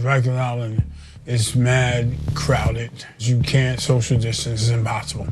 Rikers Island is mad crowded. You can't social distance, it's impossible.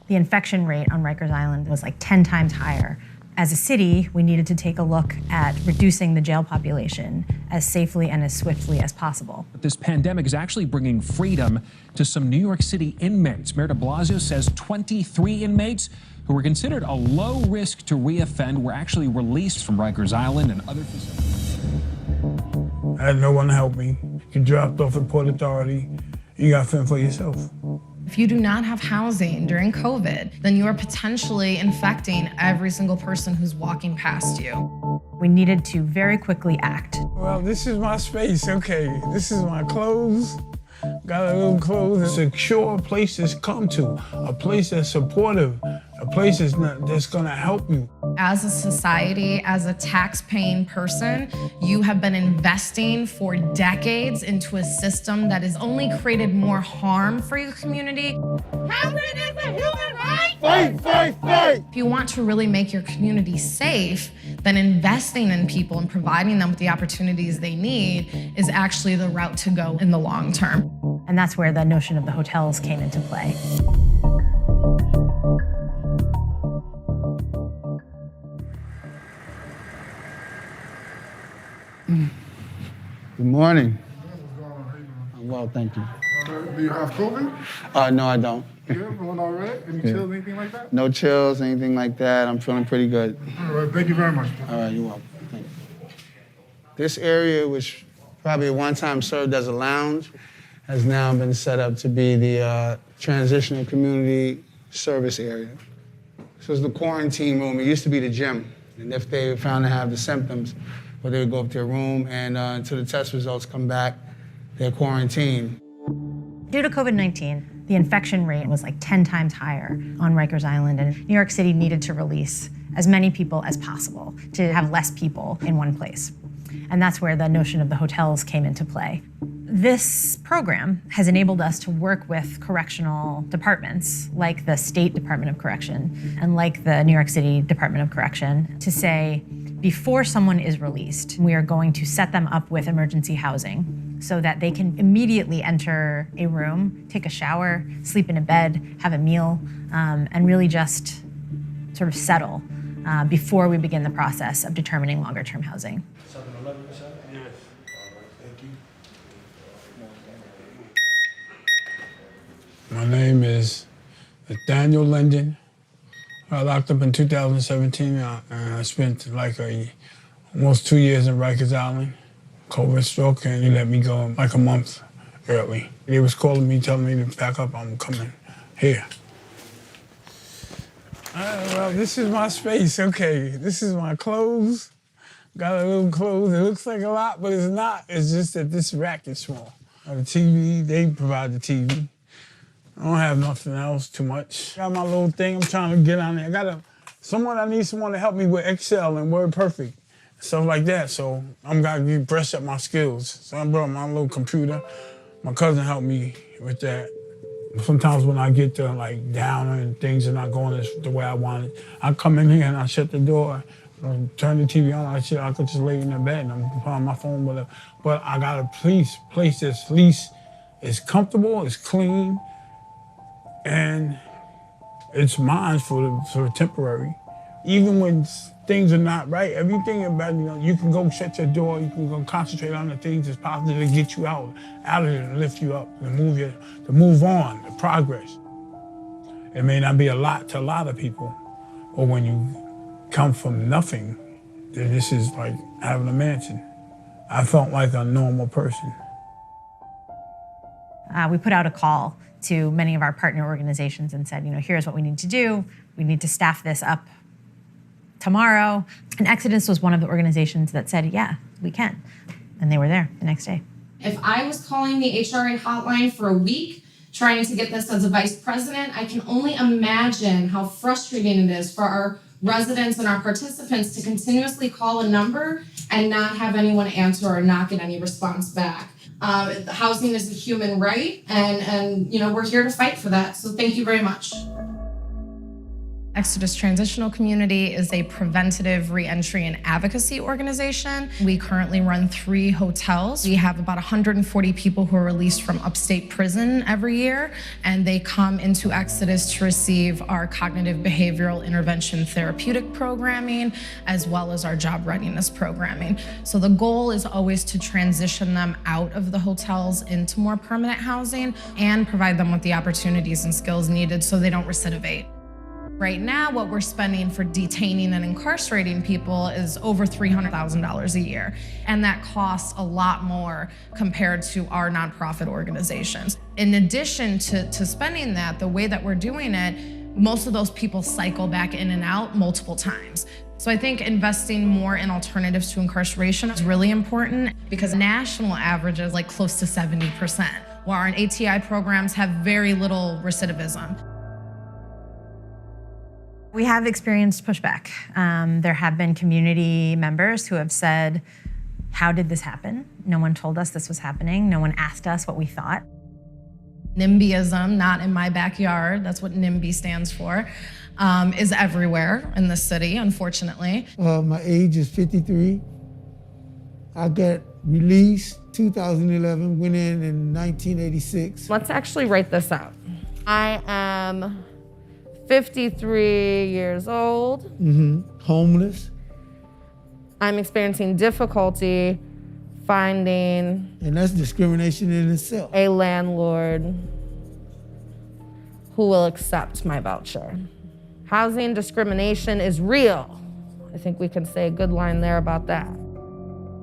The infection rate on Rikers Island was like 10 times higher. As a city, we needed to take a look at reducing the jail population as safely and as swiftly as possible. But this pandemic is actually bringing freedom to some New York City inmates. Mayor de Blasio says 23 inmates who were considered a low risk to reoffend were actually released from Rikers Island and other facilities. I had no one to help me. You dropped off at Port Authority. You got to fend for yourself. If you do not have housing during COVID, then you are potentially infecting every single person who's walking past you. We needed to very quickly act. Well, this is my space, okay. This is my clothes. Got a little clothes. A secure place to come to, a place that's supportive, a place that's gonna help you. As a society, as a tax-paying person, you have been investing for decades into a system that has only created more harm for your community. Housing is a human right! Fight, fight, fight! If you want to really make your community safe, then investing in people and providing them with the opportunities they need is actually the route to go in the long term. And that's where the notion of the hotels came into play. Good morning. I'm well, thank you. Do you have COVID? No, I don't. Yeah, going all right? Any chills, anything like that? No chills, anything like that. I'm feeling pretty good. All right, thank you very much. All right, you're welcome. Thank you. This area, which probably at one time served as a lounge, has now been set up to be the Transitional Community Service Area. This was the quarantine room. It used to be the gym. And if they were found to have the symptoms, well, they would go up to their room and until the test results come back, they're quarantined. Due to COVID-19, the infection rate was like 10 times higher on Rikers Island, and New York City needed to release as many people as possible to have less people in one place. And that's where the notion of the hotels came into play. This program has enabled us to work with correctional departments like the State Department of Correction and like the New York City Department of Correction to say, before someone is released, we are going to set them up with emergency housing so that they can immediately enter a room, take a shower, sleep in a bed, have a meal, and really just sort of settle before we begin the process of determining longer-term housing. 7-11%? Yes. Thank you. My name is Nathaniel Linden. I locked up in 2017, and I spent like almost 2 years in Rikers Island. COVID struck, and he let me go like a month early. He was calling me, telling me to pack up, I'm coming here. Well, this is my space, okay. This is my clothes. Got a little clothes. It looks like a lot, but it's not. It's just that this rack is small. The TV, they provide the TV. I don't have nothing else too much. Got my little thing I'm trying to get on there. I need someone to help me with Excel and WordPerfect, stuff like that. So I'm gotta brush up my skills. So I brought my little computer. My cousin helped me with that. Sometimes when I get to like down and things are not going the way I want it, I come in here and I shut the door, turn the TV on, I could just lay in the bed and I'm on my phone, whatever. But I got a place that's at least is comfortable, it's clean, and it's mine for temporary. Even when things are not right, everything about, you can go shut your door, you can go concentrate on the things that's positive to get you out of it and lift you up, to move on, to progress. It may not be a lot to a lot of people, but when you come from nothing, then this is like having a mansion. I felt like a normal person. We put out a call to many of our partner organizations and said, here's what we need to do. We need to staff this up tomorrow. And Exodus was one of the organizations that said, yeah, we can. And they were there the next day. If I was calling the HRA hotline for a week, trying to get this as a vice president, I can only imagine how frustrating it is for our residents and our participants to continuously call a number and not have anyone answer or not get any response back. Housing is a human right, and we're here to fight for that. So thank you very much. Exodus Transitional Community is a preventative reentry and advocacy organization. We currently run 3 hotels. We have about 140 people who are released from upstate prison every year, and they come into Exodus to receive our cognitive behavioral intervention therapeutic programming, as well as our job readiness programming. So the goal is always to transition them out of the hotels into more permanent housing and provide them with the opportunities and skills needed so they don't recidivate. Right now, what we're spending for detaining and incarcerating people is over $300,000 a year. And that costs a lot more compared to our nonprofit organizations. In addition to spending that, the way that we're doing it, most of those people cycle back in and out multiple times. So I think investing more in alternatives to incarceration is really important because national average is like close to 70%, while our ATI programs have very little recidivism. We have experienced pushback. There have been community members who have said, how did this happen? No one told us this was happening. No one asked us what we thought. NIMBYism, not in my backyard, that's what NIMBY stands for, is everywhere in the city, unfortunately. My age is 53. I got released 2011, went in 1986. Let's actually write this out. I am 53 years old. Homeless. I'm experiencing difficulty finding... And that's discrimination in itself. ...a landlord who will accept my voucher. Housing discrimination is real. I think we can say a good line there about that.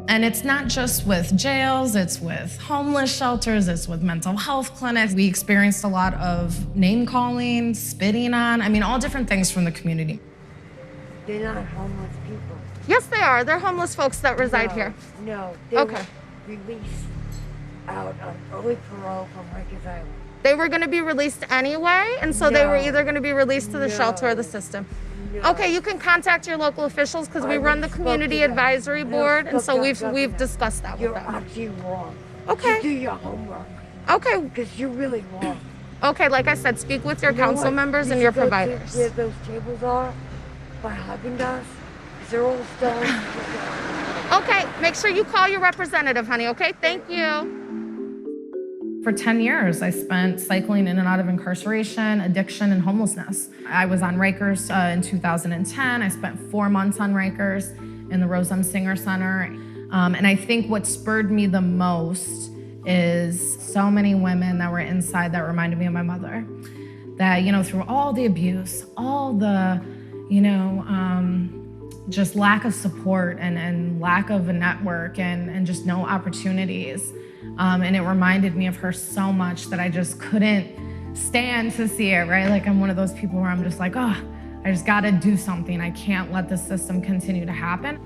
And it's not just with jails, it's with homeless shelters, it's with mental health clinics. We experienced a lot of name calling, spitting on, I mean, all different things from the community. They're not homeless people. Yes, they are. They're homeless folks that reside here. No, they were released out on early parole from Rikers Island. They were going to be released anyway, and so they were either going to be released to the shelter or the system. Okay, you can contact your local officials because we run the community advisory board, and so we've discussed that with them. You're actually wrong. Okay. You do your homework. Okay. Because you're really wrong. Okay, like I said, speak with your council members and your providers. Where those tables are by Haagen-Dazs, they're all stone. Okay, make sure you call your representative, honey, okay? Thank you. For 10 years, I spent cycling in and out of incarceration, addiction, and homelessness. I was on Rikers in 2010. I spent 4 months on Rikers in the Rose M. Singer Center. And I think what spurred me the most is so many women that were inside that reminded me of my mother. That, you know, through all the abuse, all the, you know, just lack of support and lack of a network and just no opportunities. And it reminded me of her so much that I just couldn't stand to see it, right? Like I'm one of those people where I'm just like, oh, I just gotta do something. I can't let this system continue to happen.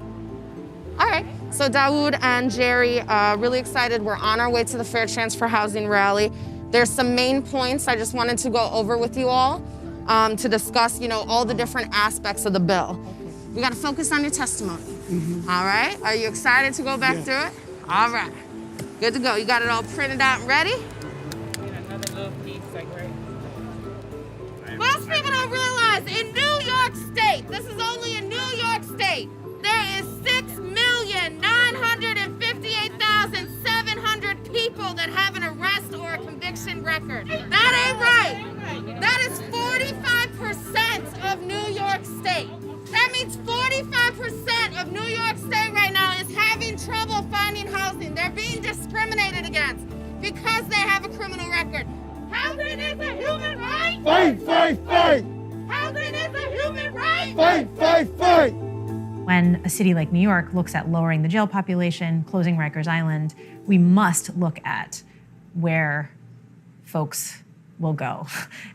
All right, so Dawood and Jerry, really excited. We're on our way to the Fair Transfer Housing Rally. There's some main points I just wanted to go over with you all to discuss, you know, all the different aspects of the bill. We gotta focus on your testimony. All right, are you excited to go back through it? All right. Good to go. You got it all printed out and ready? Another little piece, like right. Most people don't realize in New York State, this is only in New York State, there is 6,958,700 people that have an arrest or a conviction record. That ain't right. That is 45% of New York State. That means 45% of New York State right now is having trouble finding housing. They're being discriminated against because they have a criminal record. Housing is a human right. Fight, fight, fight. Housing is a human right. Fight, fight, fight. When a city like New York looks at lowering the jail population, closing Rikers Island, we must look at where folks will go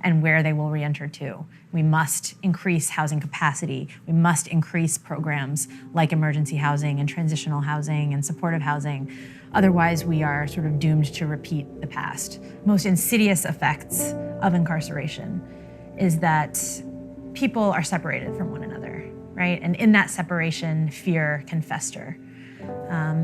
and where they will reenter to. We must increase housing capacity. We must increase programs like emergency housing and transitional housing and supportive housing. Otherwise, we are sort of doomed to repeat the past. Most insidious effects of incarceration is that people are separated from one another, right? And in that separation, fear can fester.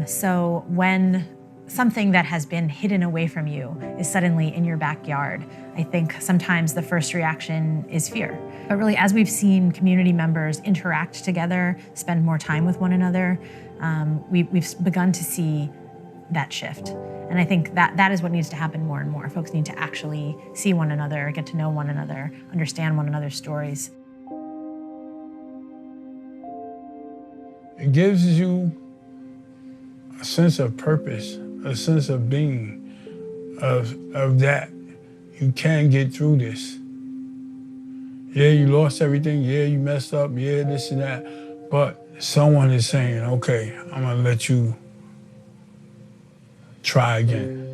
So when something that has been hidden away from you is suddenly in your backyard, I think sometimes the first reaction is fear. But really, as we've seen community members interact together, spend more time with one another, we've begun to see that shift. And I think that is what needs to happen more and more. Folks need to actually see one another, get to know one another, understand one another's stories. It gives you a sense of purpose, a sense of being, of that you can get through this. Yeah, you lost everything. Yeah, you messed up. Yeah, this and that. But someone is saying, okay, I'm gonna let you try again.